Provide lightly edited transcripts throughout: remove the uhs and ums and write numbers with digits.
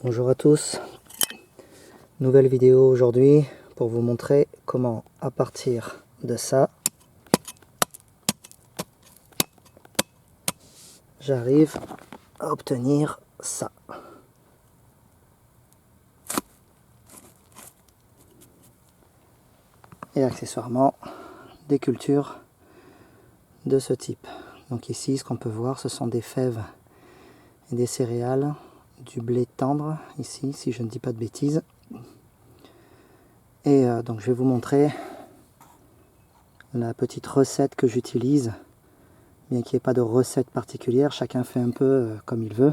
Bonjour à tous, nouvelle vidéo aujourd'hui pour vous montrer comment à partir de ça j'arrive à obtenir ça. Et accessoirement des cultures de ce type. Donc ici ce qu'on peut voir ce sont des fèves et des céréales, du blé tendre ici si je ne dis pas de bêtises. Et donc je vais vous montrer la petite recette que j'utilise, bien qu'il n'y ait pas de recette particulière, chacun fait un peu comme il veut.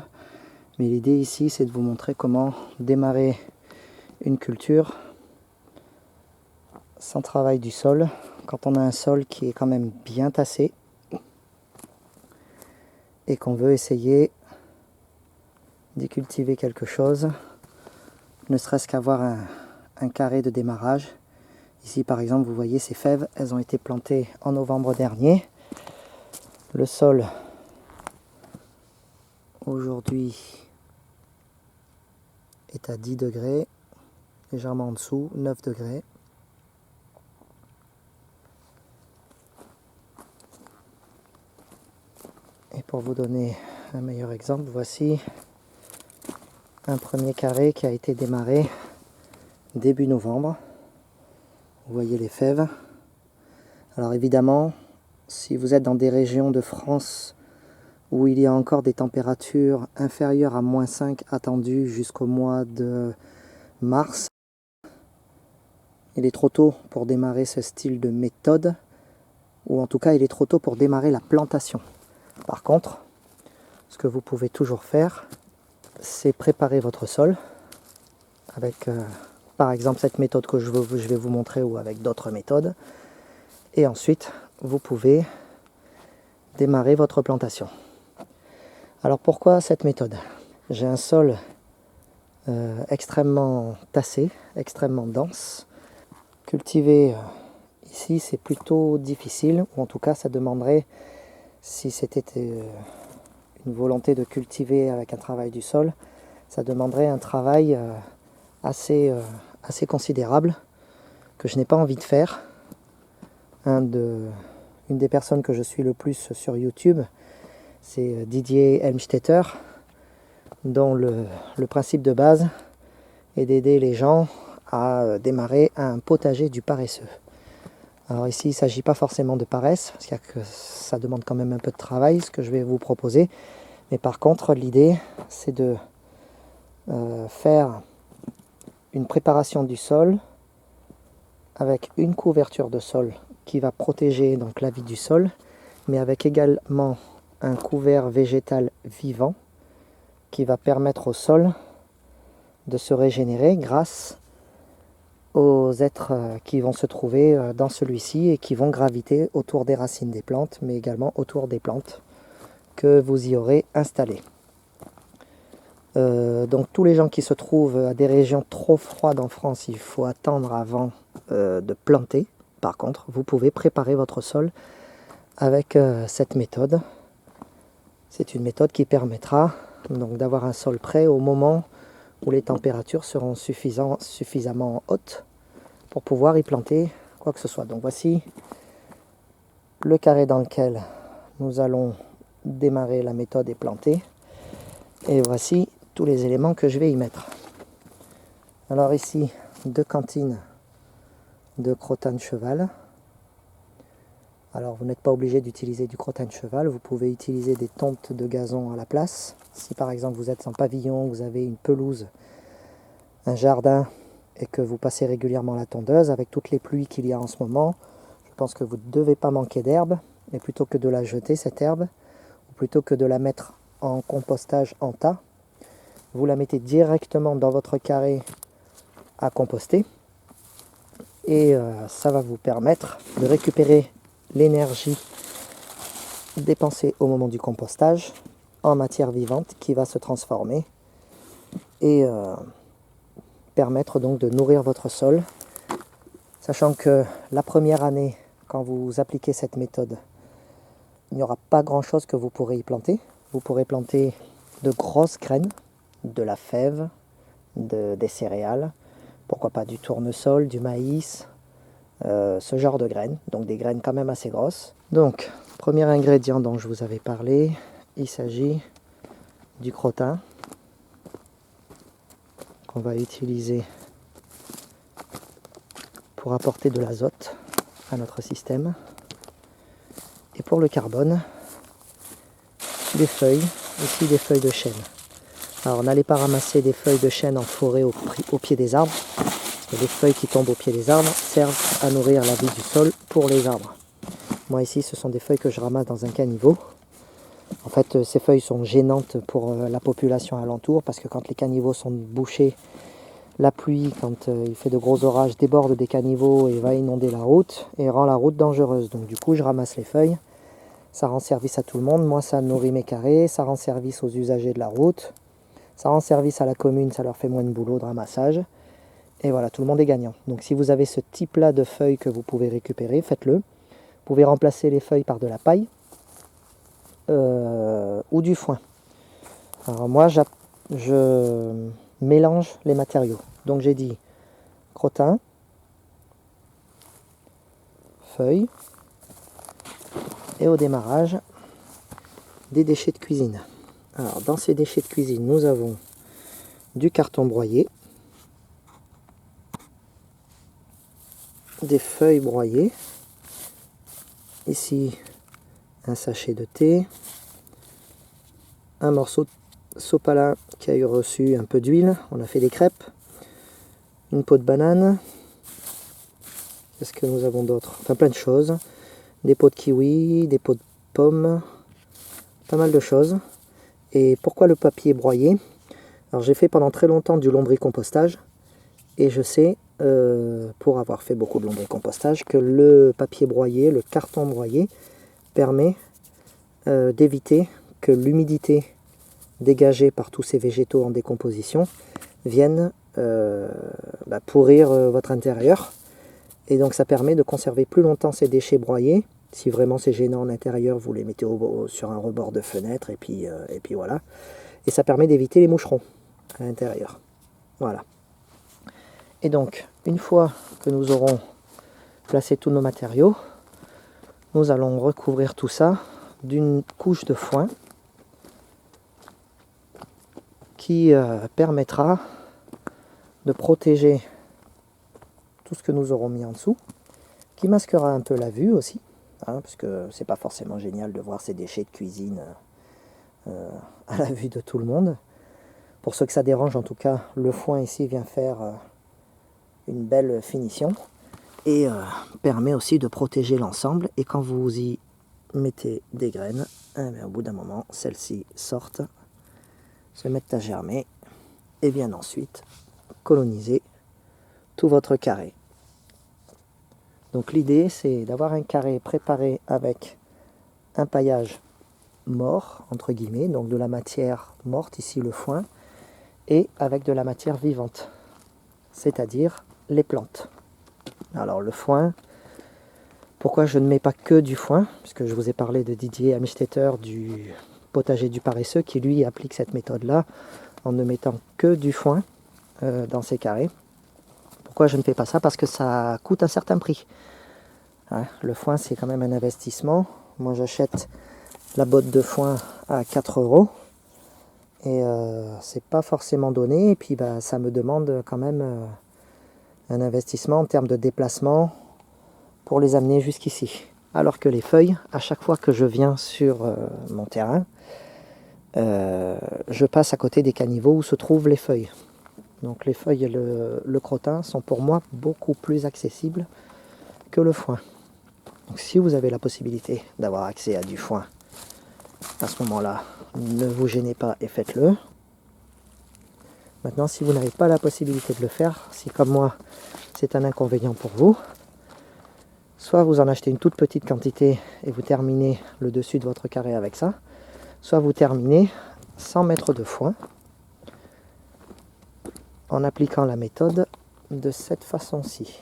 Mais l'idée ici c'est de vous montrer comment démarrer une culture sans travail du sol, quand on a un sol qui est quand même bien tassé et qu'on veut essayer d'y cultiver quelque chose, ne serait-ce qu'avoir un carré de démarrage. Ici par exemple vous voyez ces fèves, elles ont été plantées en novembre dernier. Le sol aujourd'hui est à 10 degrés, légèrement en dessous, 9 degrés. Et pour vous donner un meilleur exemple, voici un premier carré qui a été démarré début novembre. Vous voyez les fèves. Alors évidemment, si vous êtes dans des régions de France où il y a encore des températures inférieures à -5 attendues jusqu'au mois de mars, il est trop tôt pour démarrer ce style de méthode, ou en tout cas il est trop tôt pour démarrer la plantation. Par contre, ce que vous pouvez toujours faire, c'est préparer votre sol avec par exemple cette méthode que je vais vous montrer, ou avec d'autres méthodes, et ensuite vous pouvez démarrer votre plantation. Alors pourquoi cette méthode? J'ai un sol extrêmement tassé, extrêmement dense. Cultiver ici c'est plutôt difficile, ou en tout cas ça demanderait, si c'était une volonté de cultiver avec un travail du sol, ça demanderait un travail assez considérable que je n'ai pas envie de faire. Une des personnes que je suis le plus sur YouTube, c'est Didier Helmstetter, dont le principe de base est d'aider les gens à démarrer un potager du paresseux. Alors ici il ne s'agit pas forcément de paresse, parce que ça demande quand même un peu de travail ce que je vais vous proposer, mais par contre l'idée c'est de faire une préparation du sol avec une couverture de sol qui va protéger donc la vie du sol, mais avec également un couvert végétal vivant qui va permettre au sol de se régénérer grâce aux êtres qui vont se trouver dans celui-ci et qui vont graviter autour des racines des plantes, mais également autour des plantes que vous y aurez installées. Donc tous les gens qui se trouvent à des régions trop froides en France, il faut attendre avant de planter. Par contre, vous pouvez préparer votre sol avec cette méthode. C'est une méthode qui permettra donc d'avoir un sol prêt au moment où les températures seront suffisamment hautes pour pouvoir y planter quoi que ce soit. Donc voici le carré dans lequel nous allons démarrer la méthode et planter. Et voici tous les éléments que je vais y mettre. Alors ici, 2 cantines de crottin de cheval. Alors vous n'êtes pas obligé d'utiliser du crottin de cheval, vous pouvez utiliser des tontes de gazon à la place. Si par exemple vous êtes en pavillon, vous avez une pelouse, un jardin, et que vous passez régulièrement la tondeuse, avec toutes les pluies qu'il y a en ce moment, je pense que vous ne devez pas manquer d'herbe, et plutôt que de la jeter cette herbe, ou plutôt que de la mettre en compostage en tas, vous la mettez directement dans votre carré à composter, et ça va vous permettre de récupérer l'énergie dépensée au moment du compostage en matière vivante qui va se transformer et permettre donc de nourrir votre sol, sachant que la première année, quand vous appliquez cette méthode, il n'y aura pas grand chose que vous pourrez y planter. Vous pourrez planter de grosses graines, de la fève, des céréales, pourquoi pas du tournesol, du maïs, ce genre de graines, donc des graines quand même assez grosses. Donc, premier ingrédient dont je vous avais parlé, il s'agit du crottin qu'on va utiliser pour apporter de l'azote à notre système. Et pour le carbone, des feuilles, ici des feuilles de chêne. Alors n'allez pas ramasser des feuilles de chêne en forêt au pied des arbres, parce que les feuilles qui tombent au pied des arbres servent à nourrir la vie du sol pour les arbres. Moi ici ce sont des feuilles que je ramasse dans un caniveau. En fait ces feuilles sont gênantes pour la population alentour, parce que quand les caniveaux sont bouchés, la pluie, quand il fait de gros orages, déborde des caniveaux et va inonder la route et rend la route dangereuse. Donc du coup je ramasse les feuilles, ça rend service à tout le monde, moi ça nourrit mes carrés, ça rend service aux usagers de la route, ça rend service à la commune, ça leur fait moins de boulot de ramassage. Et voilà, tout le monde est gagnant. Donc si vous avez ce type-là de feuilles que vous pouvez récupérer, faites-le. Vous pouvez remplacer les feuilles par de la paille ou du foin. Alors moi, je mélange les matériaux. Donc j'ai dit crottin, feuilles, et au démarrage, des déchets de cuisine. Alors dans ces déchets de cuisine, nous avons du carton broyé, des feuilles broyées, ici un sachet de thé, un morceau de sopalin qui a eu reçu un peu d'huile, on a fait des crêpes, une peau de banane, qu'est-ce que nous avons d'autre? Enfin plein de choses, des pots de kiwi, des pots de pommes, pas mal de choses. Et pourquoi le papier broyé? Alors j'ai fait pendant très longtemps du lombricompostage, et je sais, pour avoir fait beaucoup de lombricompostage, que le papier broyé, le carton broyé, permet d'éviter que l'humidité dégagée par tous ces végétaux en décomposition vienne pourrir votre intérieur. Et donc ça permet de conserver plus longtemps ces déchets broyés. Si vraiment c'est gênant en intérieur, vous les mettez sur un rebord de fenêtre et puis voilà. Et ça permet d'éviter les moucherons à l'intérieur. Voilà. Et donc, une fois que nous aurons placé tous nos matériaux, nous allons recouvrir tout ça d'une couche de foin qui permettra de protéger tout ce que nous aurons mis en dessous, qui masquera un peu la vue aussi, parce que c'est pas forcément génial de voir ces déchets de cuisine à la vue de tout le monde. Pour ceux que ça dérange, en tout cas, le foin ici vient faire une belle finition et permet aussi de protéger l'ensemble. Et quand vous y mettez des graines, au bout d'un moment, celles-ci sortent, se mettent à germer et viennent ensuite coloniser tout votre carré. Donc l'idée, c'est d'avoir un carré préparé avec un paillage mort, entre guillemets, donc de la matière morte, ici le foin, et avec de la matière vivante, c'est-à-dire les plantes. Alors le foin, pourquoi je ne mets pas que du foin? Puisque je vous ai parlé de Didier Amstetter du potager du paresseux qui lui applique cette méthode-là en ne mettant que du foin dans ses carrés. Pourquoi je ne fais pas ça? Parce que ça coûte un certain prix. Le foin, c'est quand même un investissement. Moi, j'achète la botte de foin à 4 € et c'est pas forcément donné. Et puis, ça me demande quand même un investissement en termes de déplacement pour les amener jusqu'ici. Alors que les feuilles, à chaque fois que je viens sur mon terrain, je passe à côté des caniveaux où se trouvent les feuilles. Donc les feuilles et le crottin sont pour moi beaucoup plus accessibles que le foin. Donc si vous avez la possibilité d'avoir accès à du foin, à ce moment-là, ne vous gênez pas et faites-le. Maintenant, si vous n'avez pas la possibilité de le faire, si comme moi, c'est un inconvénient pour vous, soit vous en achetez une toute petite quantité et vous terminez le dessus de votre carré avec ça, soit vous terminez sans mettre de foin, en appliquant la méthode de cette façon-ci.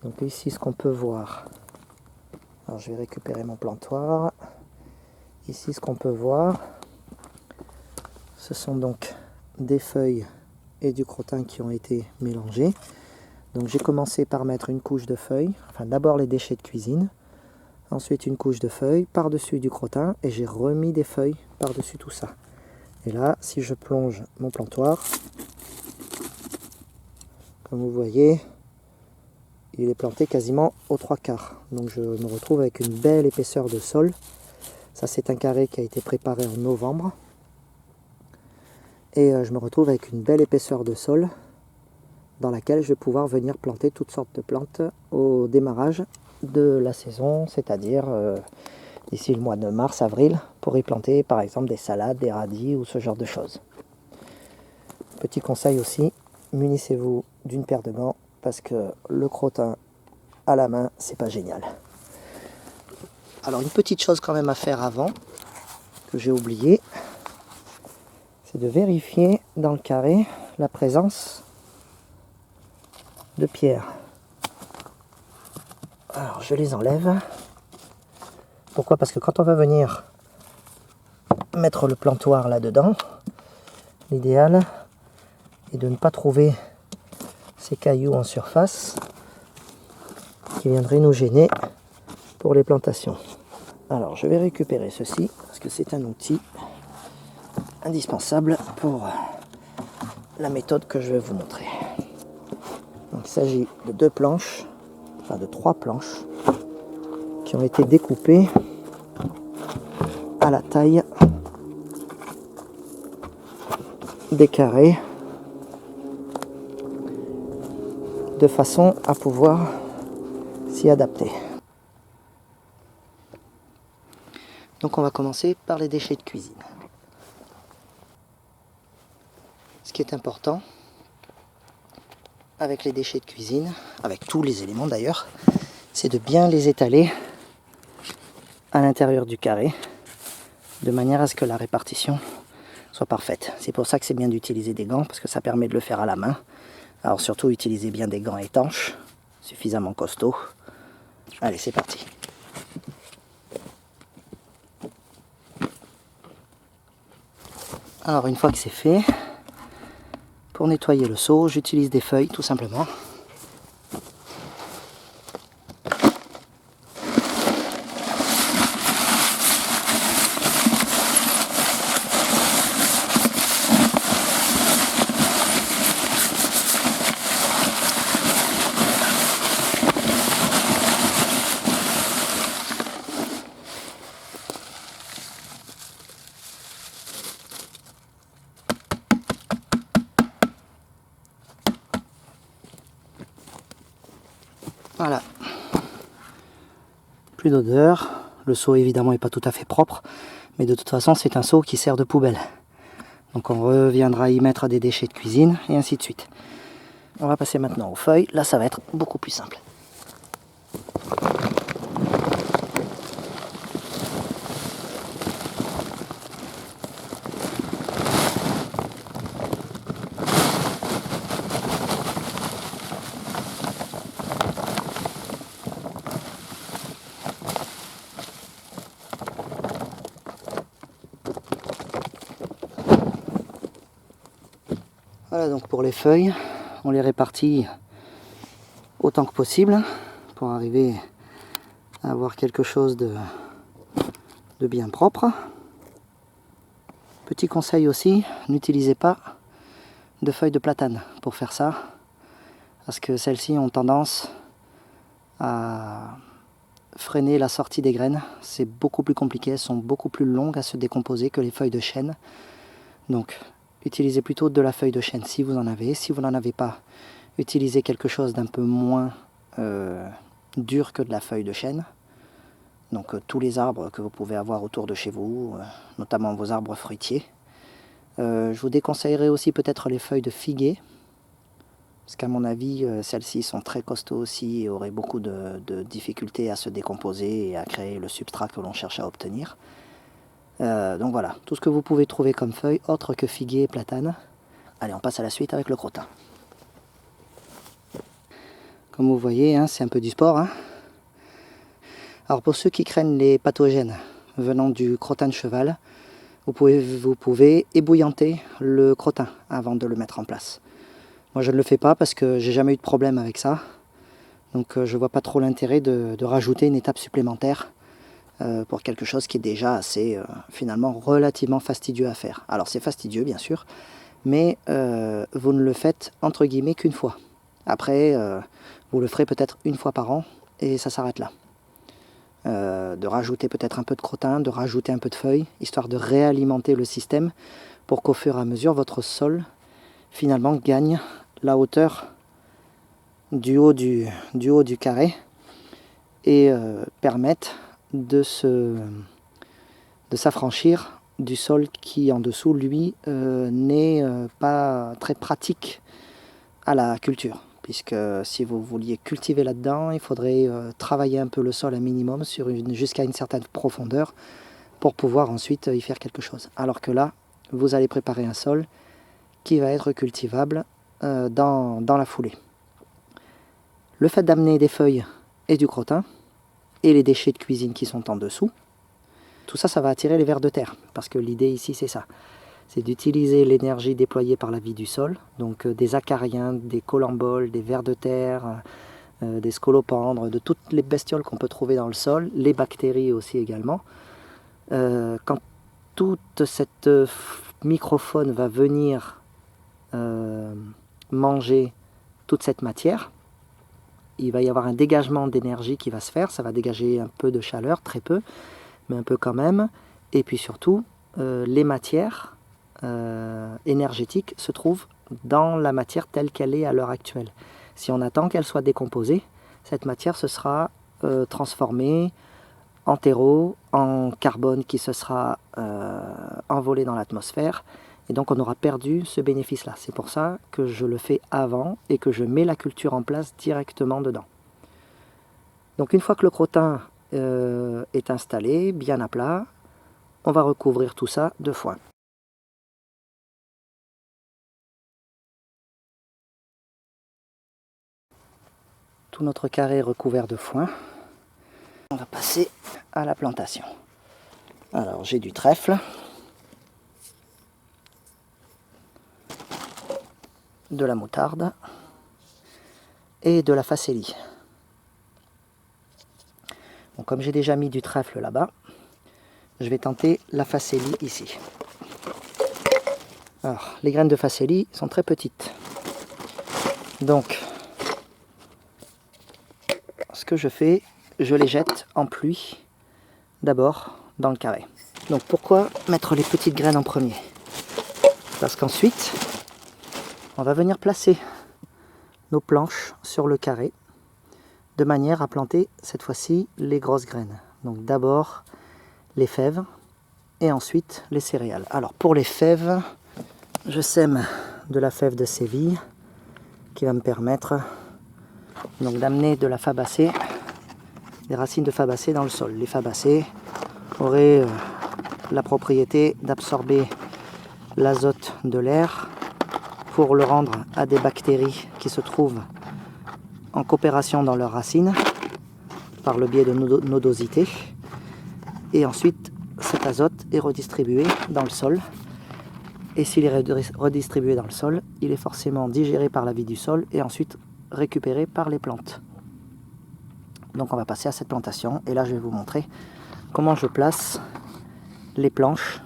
Donc ici, ce qu'on peut voir, alors je vais récupérer mon plantoir. Ici, ce qu'on peut voir, ce sont donc des feuilles et du crottin qui ont été mélangés. Donc j'ai commencé par mettre une couche de feuilles, enfin d'abord les déchets de cuisine, ensuite une couche de feuilles par-dessus du crottin et j'ai remis des feuilles par-dessus tout ça. Et là, si je plonge mon plantoir, comme vous voyez, il est planté quasiment aux 3/4. Donc je me retrouve avec une belle épaisseur de sol. Ça, c'est un carré qui a été préparé en novembre. Et je me retrouve avec une belle épaisseur de sol dans laquelle je vais pouvoir venir planter toutes sortes de plantes au démarrage de la saison, c'est-à-dire d'ici le mois de mars-avril, pour y planter par exemple des salades, des radis ou ce genre de choses. Petit conseil aussi, munissez-vous d'une paire de gants parce que le crottin à la main, c'est pas génial. Alors une petite chose quand même à faire avant, que j'ai oublié, c'est de vérifier dans le carré la présence de pierres. Alors je les enlève. Pourquoi? Parce que quand on va venir mettre le plantoir là-dedans, l'idéal est de ne pas trouver ces cailloux en surface qui viendraient nous gêner pour les plantations. Alors je vais récupérer ceci parce que c'est un outil indispensable pour la méthode que je vais vous montrer. Donc, il s'agit de 2 planches, enfin de 3 planches qui ont été découpées à la taille des carrés de façon à pouvoir s'y adapter. Donc on va commencer par les déchets de cuisine. Ce qui est important avec les déchets de cuisine, avec tous les éléments d'ailleurs, c'est de bien les étaler à l'intérieur du carré, de manière à ce que la répartition soit parfaite. C'est pour ça que c'est bien d'utiliser des gants, parce que ça permet de le faire à la main. Alors surtout, utilisez bien des gants étanches, suffisamment costauds. Allez, c'est parti. Alors une fois que c'est fait, pour nettoyer le seau, j'utilise des feuilles tout simplement. Voilà. Plus d'odeur. Le seau évidemment n'est pas tout à fait propre, mais de toute façon c'est un seau qui sert de poubelle. Donc on reviendra y mettre des déchets de cuisine et ainsi de suite. On va passer maintenant aux feuilles. Là ça va être beaucoup plus simple. Voilà donc pour les feuilles, on les répartit autant que possible pour arriver à avoir quelque chose de bien propre. Petit conseil aussi, n'utilisez pas de feuilles de platane pour faire ça, parce que celles-ci ont tendance à freiner la sortie des graines. C'est beaucoup plus compliqué, elles sont beaucoup plus longues à se décomposer que les feuilles de chêne. Donc utilisez plutôt de la feuille de chêne si vous en avez. Si vous n'en avez pas, utilisez quelque chose d'un peu moins dur que de la feuille de chêne. Donc tous les arbres que vous pouvez avoir autour de chez vous, notamment vos arbres fruitiers. Je vous déconseillerais aussi peut-être les feuilles de figuier, parce qu'à mon avis, celles-ci sont très costauds aussi et auraient beaucoup de difficultés à se décomposer et à créer le substrat que l'on cherche à obtenir. Donc voilà, tout ce que vous pouvez trouver comme feuilles, autres que figuier et platane. Allez, on passe à la suite avec le crottin. Comme vous voyez, hein, c'est un peu du sport. Hein. Alors pour ceux qui craignent les pathogènes venant du crottin de cheval, vous pouvez ébouillanter le crottin avant de le mettre en place. Moi je ne le fais pas parce que j'ai jamais eu de problème avec ça. Donc je vois pas trop l'intérêt de rajouter une étape supplémentaire pour quelque chose qui est déjà assez finalement relativement fastidieux à faire. Alors c'est fastidieux bien sûr, mais vous ne le faites entre guillemets qu'une fois. Après vous le ferez peut-être une fois par an et ça s'arrête là. De rajouter peut-être un peu de crottin, de rajouter un peu de feuilles, histoire de réalimenter le système pour qu'au fur et à mesure votre sol finalement gagne la hauteur du haut du carré et permette de s'affranchir du sol qui en dessous lui n'est pas très pratique à la culture, puisque si vous vouliez cultiver là-dedans, il faudrait travailler un peu le sol un minimum jusqu'à une certaine profondeur pour pouvoir ensuite y faire quelque chose. Alors que là, vous allez préparer un sol qui va être cultivable dans la foulée. Le fait d'amener des feuilles et du crottin, et les déchets de cuisine qui sont en dessous, tout ça, ça va attirer les vers de terre, parce que l'idée ici, c'est ça. C'est d'utiliser l'énergie déployée par la vie du sol, donc des acariens, des colamboles, des vers de terre, des scolopendres, de toutes les bestioles qu'on peut trouver dans le sol, les bactéries aussi également. Quand toute cette microfaune va venir manger toute cette matière, il va y avoir un dégagement d'énergie qui va se faire, ça va dégager un peu de chaleur, très peu, mais un peu quand même, et puis surtout, les matières énergétiques se trouvent dans la matière telle qu'elle est à l'heure actuelle. Si on attend qu'elle soit décomposée, cette matière se sera transformée en terreau, en carbone qui se sera envolé dans l'atmosphère, et donc on aura perdu ce bénéfice-là. C'est pour ça que je le fais avant et que je mets la culture en place directement dedans. Donc une fois que le crottin est installé, bien à plat, on va recouvrir tout ça de foin. Tout notre carré est recouvert de foin. On va passer à la plantation. Alors j'ai du trèfle, de la moutarde et de la facélie. Bon, comme j'ai déjà mis du trèfle là-bas, je vais tenter la facélie ici. Alors, les graines de facélie sont très petites. Donc, ce que je fais, je les jette en pluie, d'abord dans le carré. Donc pourquoi mettre les petites graines en premier? Parce qu'ensuite, on va venir placer nos planches sur le carré, de manière à planter cette fois-ci les grosses graines. Donc d'abord les fèves et ensuite les céréales. Alors pour les fèves, je sème de la fève de Séville qui va me permettre donc d'amener de la fabacée, des racines de fabacée dans le sol. Les fabacées auraient la propriété d'absorber l'azote de l'air pour le rendre à des bactéries qui se trouvent en coopération dans leurs racines par le biais de nodosité. Et ensuite, cet azote est redistribué dans le sol. Et s'il est redistribué dans le sol, il est forcément digéré par la vie du sol et ensuite récupéré par les plantes. Donc on va passer à cette plantation. Et là, je vais vous montrer comment je place les planches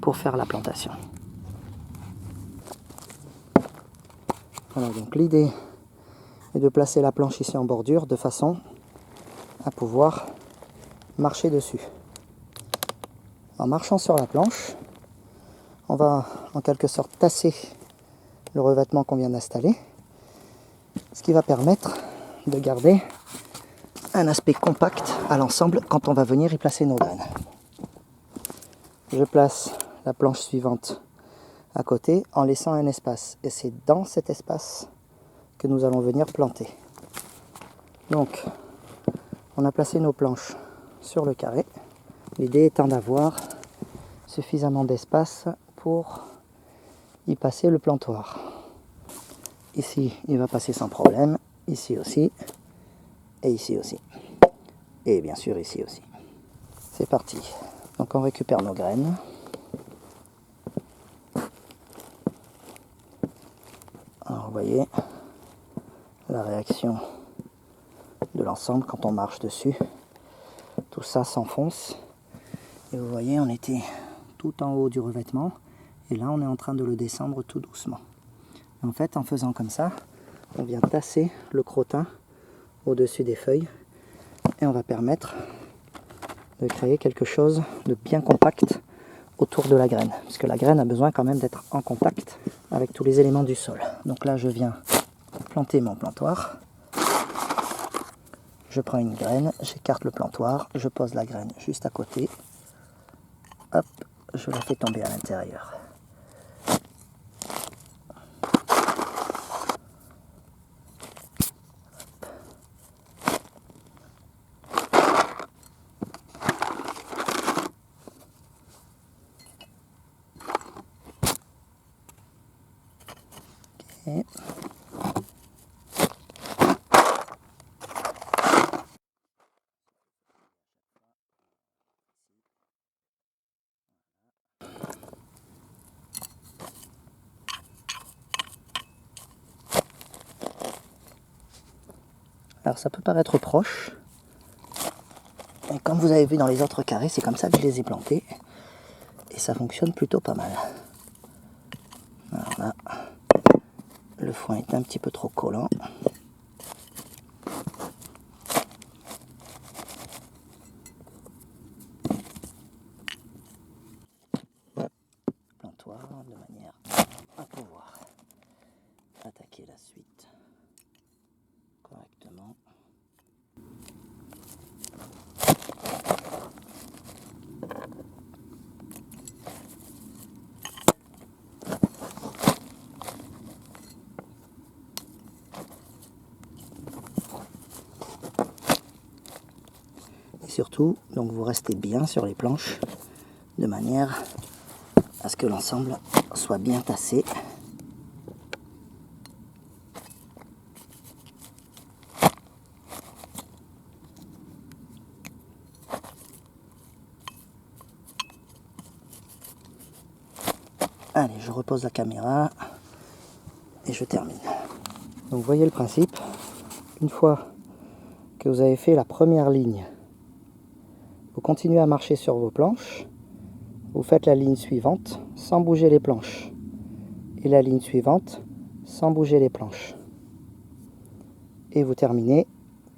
pour faire la plantation. Voilà, donc l'idée est de placer la planche ici en bordure de façon à pouvoir marcher dessus. En marchant sur la planche, on va en quelque sorte tasser le revêtement qu'on vient d'installer, ce qui va permettre de garder un aspect compact à l'ensemble quand on va venir y placer nos graines. Je place la planche suivante à côté en laissant un espace, et c'est dans cet espace que nous allons venir planter. Donc on a placé nos planches sur le carré, l'idée étant d'avoir suffisamment d'espace pour y passer le plantoir. Ici il va passer sans problème, ici aussi et ici aussi, et bien sûr ici aussi. C'est parti. Donc on récupère nos graines. vous voyez la réaction de l'ensemble quand on marche dessus. Tout ça s'enfonce. Et vous voyez, on était tout en haut du revêtement. Et là, on est en train de le descendre tout doucement. Et en fait, en faisant comme ça, on vient tasser le crottin au-dessus des feuilles. Et on va permettre de créer quelque chose de bien compact autour de la graine. Parce que la graine a besoin quand même d'être en contact avec tous les éléments du sol. Donc là, je viens planter mon plantoir. Je prends une graine, j'écarte le plantoir, je pose la graine juste à côté. Hop, je la fais tomber à l'intérieur. Okay. Alors ça peut paraître proche, et comme vous avez vu dans les autres carrés, c'est comme ça que je les ai plantés, et ça fonctionne plutôt pas mal. Alors là, le foin est un petit peu trop collant. Plantoir de manière à pouvoir attaquer la suite correctement. Et surtout, donc vous restez bien sur les planches de manière à ce que l'ensemble soit bien tassé. Allez, je repose la caméra et je termine. Donc vous voyez le principe. Une fois que vous avez fait la première ligne, vous continuez à marcher sur vos planches. Vous faites la ligne suivante sans bouger les planches. Et la ligne suivante sans bouger les planches. Et vous terminez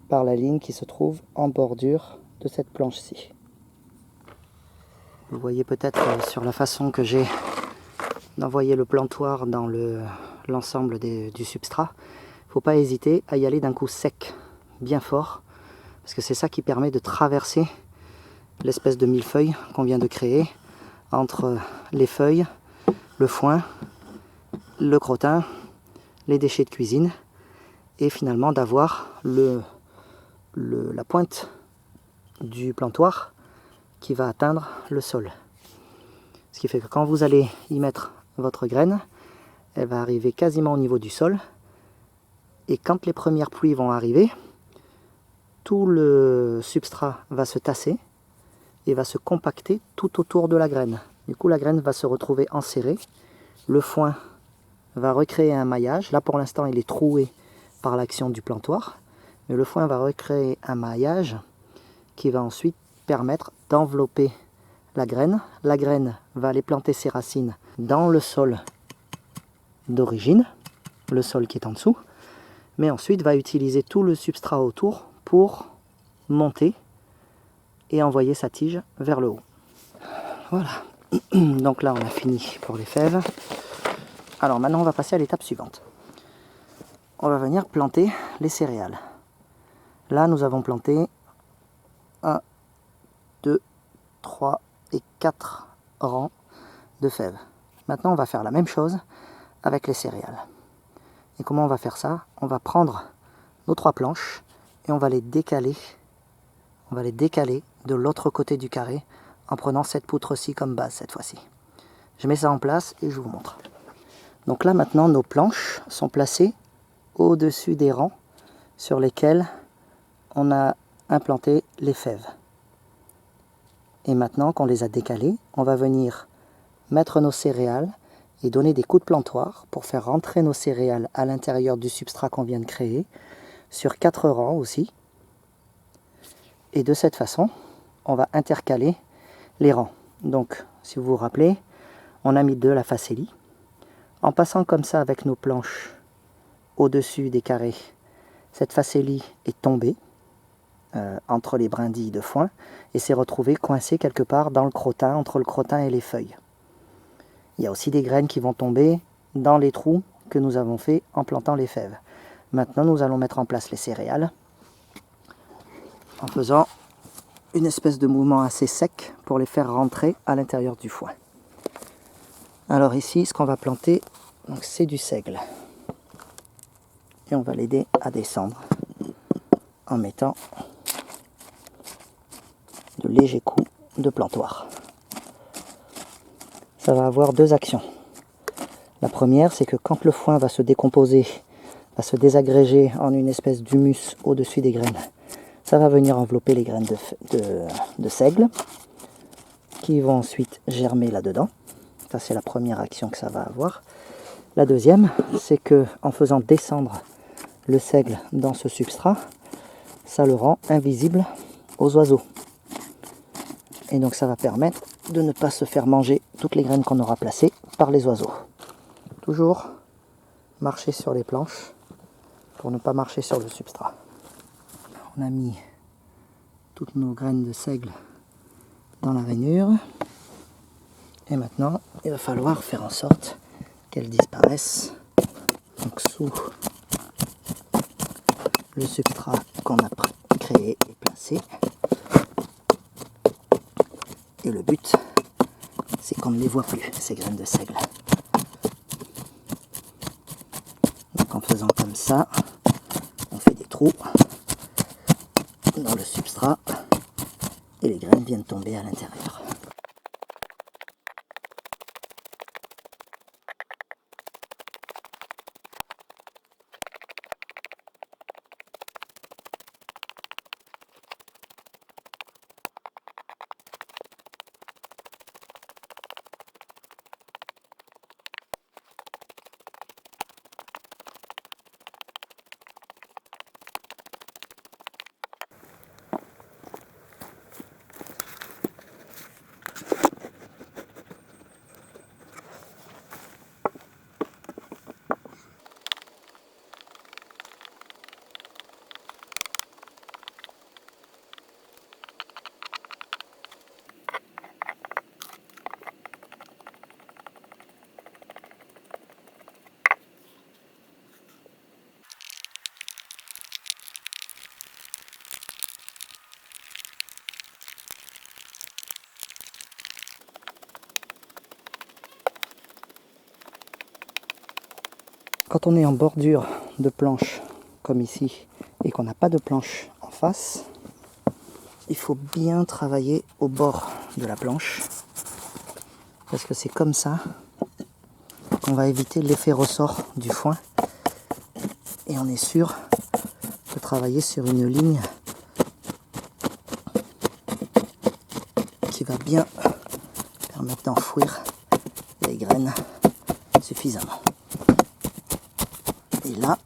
par la ligne qui se trouve en bordure de cette planche-ci. Vous voyez peut-être sur la façon que j'ai d'envoyer le plantoir dans l'ensemble du substrat. Il ne faut pas hésiter à y aller d'un coup sec, bien fort, parce que c'est ça qui permet de traverser l'espèce de millefeuille qu'on vient de créer entre les feuilles, le foin, le crottin, les déchets de cuisine, et finalement d'avoir la pointe du plantoir qui va atteindre le sol. Ce qui fait que quand vous allez y mettre votre graine, elle va arriver quasiment au niveau du sol, et quand les premières pluies vont arriver, tout le substrat va se tasser et va se compacter tout autour de la graine. Du coup, la graine va se retrouver enserrée, le foin va recréer un maillage. Là, pour l'instant, il est troué par l'action du plantoir, mais le foin va recréer un maillage qui va ensuite permettre d'envelopper la graine. La graine va aller planter ses racines dans le sol d'origine, le sol qui est en dessous, mais ensuite va utiliser tout le substrat autour pour monter et envoyer sa tige vers le haut. Voilà, donc là on a fini pour les fèves. Alors maintenant on va passer à l'étape suivante. On va venir planter les céréales. Là nous avons planté 1, 2, 3 et 4 rangs de fèves. Maintenant on va faire la même chose avec les céréales. Et comment on va faire ça? On va prendre nos 3 planches et on va les décaler. On va les décaler de l'autre côté du carré en prenant cette poutre-ci comme base cette fois-ci. Je mets ça en place et je vous montre. Donc là maintenant nos planches sont placées au-dessus des rangs sur lesquels on a implanté les fèves. Et maintenant qu'on les a décalées, on va venir mettre nos céréales et donner des coups de plantoir pour faire rentrer nos céréales à l'intérieur du substrat qu'on vient de créer, sur 4 rangs aussi. Et de cette façon, on va intercaler les rangs. Donc, si vous vous rappelez, on a mis de la facélie. En passant comme ça avec nos planches au-dessus des carrés, cette facélie est tombée entre les brindilles de foin et s'est retrouvée coincée quelque part dans le crottin, entre le crottin et les feuilles. Il y a aussi des graines qui vont tomber dans les trous que nous avons fait en plantant les fèves. Maintenant, nous allons mettre en place les céréales en faisant une espèce de mouvement assez sec pour les faire rentrer à l'intérieur du foin. Alors ici, ce qu'on va planter, c'est du seigle. Et on va l'aider à descendre en mettant de légers coups de plantoir. Ça va avoir 2 actions. La première, c'est que quand le foin va se décomposer, va se désagréger en une espèce d'humus au-dessus des graines, ça va venir envelopper les graines de seigle qui vont ensuite germer là-dedans. Ça, c'est la première action que ça va avoir. La deuxième, c'est que en faisant descendre le seigle dans ce substrat, ça le rend invisible aux oiseaux. Et donc ça va permettre de ne pas se faire manger toutes les graines qu'on aura placées par les oiseaux. Toujours marcher sur les planches pour ne pas marcher sur le substrat. On a mis toutes nos graines de seigle dans la rainure. Et maintenant, il va falloir faire en sorte qu'elles disparaissent donc sous le substrat qu'on a créé et placé. Et le but, c'est qu'on ne les voit plus, ces graines de seigle. Donc en faisant comme ça, on fait des trous dans le substrat et les graines viennent tomber à l'intérieur. Quand on est en bordure de planche, comme ici, et qu'on n'a pas de planche en face, il faut bien travailler au bord de la planche, parce que c'est comme ça qu'on va éviter l'effet ressort du foin, et on est sûr de travailler sur une ligne qui va bien permettre d'enfouir les graines suffisamment. Et là,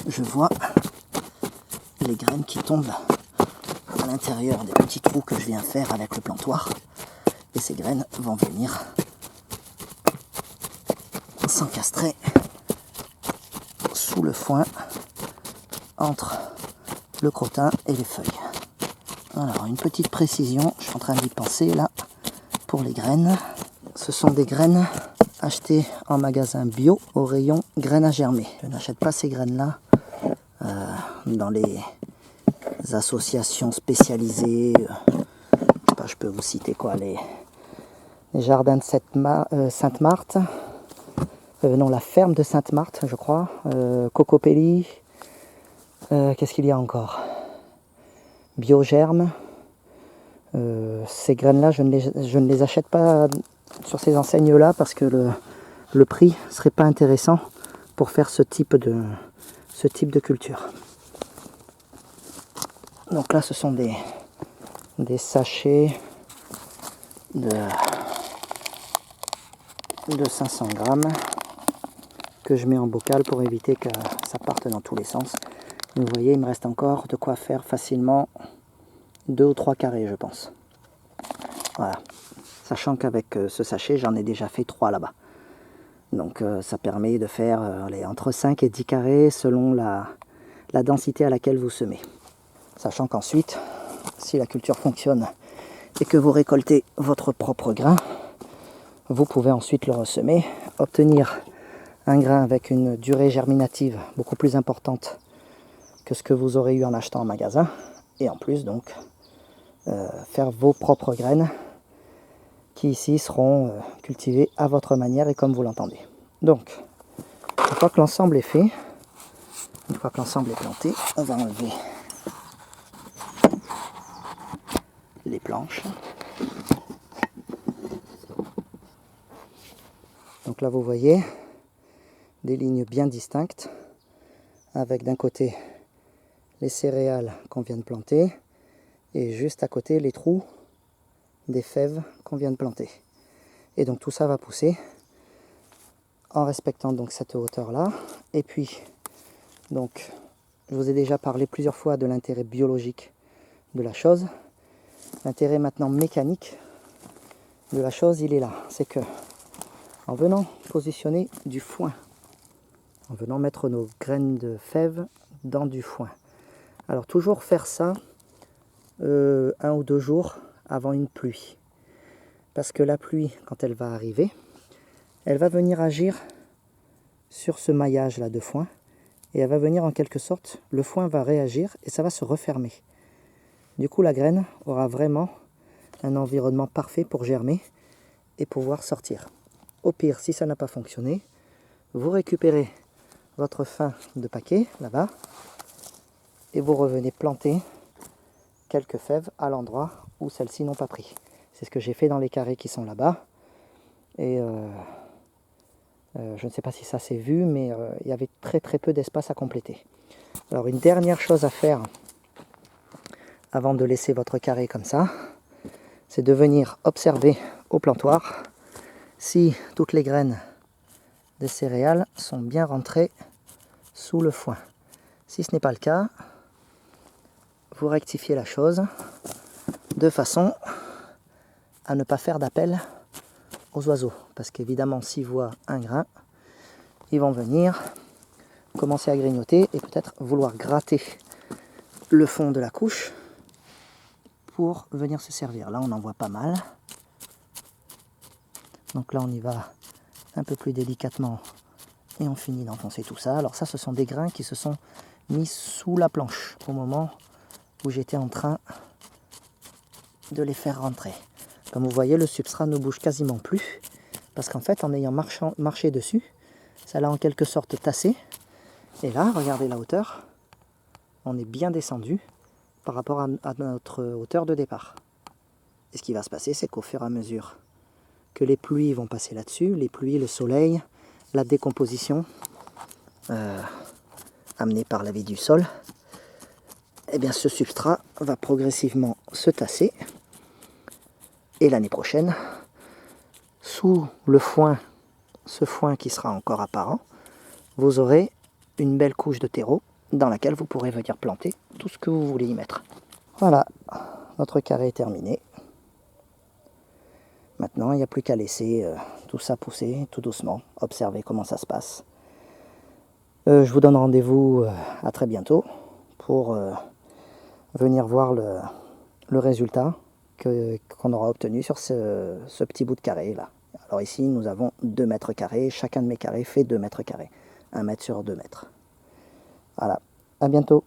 je vois les graines qui tombent à l'intérieur des petits trous que je viens faire avec le plantoir. Et ces graines vont venir s'encastrer sous le foin, entre le crottin et les feuilles. Alors, une petite précision, je suis en train d'y penser là, pour les graines. Ce sont des graines achetées en magasin bio au rayon graines à germer. Je n'achète pas ces graines-là dans les associations spécialisées. Je peux vous citer quoi, les jardins de Sainte-Marthe, non, la ferme de Sainte-Marthe, je crois, Cocopelli, qu'est-ce qu'il y a encore, Biogerme. Ces graines-là, je ne les achète pas sur ces enseignes-là parce que le prix ne serait pas intéressant pour faire ce type de culture. Donc là, ce sont des sachets de de 500 grammes que je mets en bocal pour éviter que ça parte dans tous les sens. Vous voyez, il me reste encore de quoi faire facilement 2 ou 3 carrés, je pense. Voilà. Sachant qu'avec ce sachet, j'en ai déjà fait 3 là-bas. Donc ça permet de faire entre 5 et 10 carrés selon la densité à laquelle vous semez. Sachant qu'ensuite, si la culture fonctionne et que vous récoltez votre propre grain, vous pouvez ensuite le ressemer, obtenir un grain avec une durée germinative beaucoup plus importante que ce que vous aurez eu en achetant en magasin, et en plus donc faire vos propres graines qui ici seront cultivées à votre manière et comme vous l'entendez. Donc, une fois que l'ensemble est fait, une fois que l'ensemble est planté, on va enlever les planches. Donc là vous voyez des lignes bien distinctes avec d'un côté les céréales qu'on vient de planter et juste à côté les trous des fèves qu'on vient de planter. Et donc tout ça va pousser en respectant donc cette hauteur là. Et puis donc je vous ai déjà parlé plusieurs fois de l'intérêt biologique de la chose. L'intérêt maintenant mécanique de la chose, il est là. C'est que en venant positionner du foin, en venant mettre nos graines de fèves dans du foin. Alors toujours faire ça 1 ou 2 jours avant une pluie. Parce que la pluie, quand elle va arriver, elle va venir agir sur ce maillage là de foin. Et elle va venir en quelque sorte, le foin va réagir et ça va se refermer. Du coup la graine aura vraiment un environnement parfait pour germer et pouvoir sortir. Au pire, si ça n'a pas fonctionné, vous récupérez votre fin de paquet là-bas et vous revenez planter quelques fèves à l'endroit où celles-ci n'ont pas pris. C'est ce que j'ai fait dans les carrés qui sont là-bas. Et je ne sais pas si ça s'est vu, mais il y avait très peu d'espace à compléter. Alors une dernière chose à faire avant de laisser votre carré comme ça, c'est de venir observer au plantoir si toutes les graines des céréales sont bien rentrées sous le foin. Si ce n'est pas le cas, vous rectifiez la chose de façon à ne pas faire d'appel aux oiseaux. Parce qu'évidemment, s'ils voient un grain, ils vont venir commencer à grignoter et peut-être vouloir gratter le fond de la couche pour venir se servir. Là, on en voit pas mal. Donc là, on y va un peu plus délicatement et on finit d'enfoncer tout ça. Alors ça, ce sont des grains qui se sont mis sous la planche au moment où j'étais en train de les faire rentrer. Comme vous voyez, le substrat ne bouge quasiment plus parce qu'en fait, en ayant marché dessus, ça l'a en quelque sorte tassé. Et là, regardez la hauteur, on est bien descendu par rapport à notre hauteur de départ. Et ce qui va se passer, c'est qu'au fur et à mesure que les pluies vont passer là-dessus, les pluies, le soleil, la décomposition amenée par la vie du sol, eh bien ce substrat va progressivement se tasser. Et l'année prochaine, sous le foin, ce foin qui sera encore apparent, vous aurez une belle couche de terreau dans laquelle vous pourrez venir planter tout ce que vous voulez y mettre. Voilà, notre carré est terminé. Maintenant, il n'y a plus qu'à laisser tout ça pousser tout doucement, observer comment ça se passe. Je vous donne rendez-vous à très bientôt pour venir voir le résultat qu'on aura obtenu sur ce petit bout de carré là. Alors ici, nous avons 2 mètres carrés. Chacun de mes carrés fait 2 mètres carrés. 1 mètre sur 2 mètres. Voilà, à bientôt.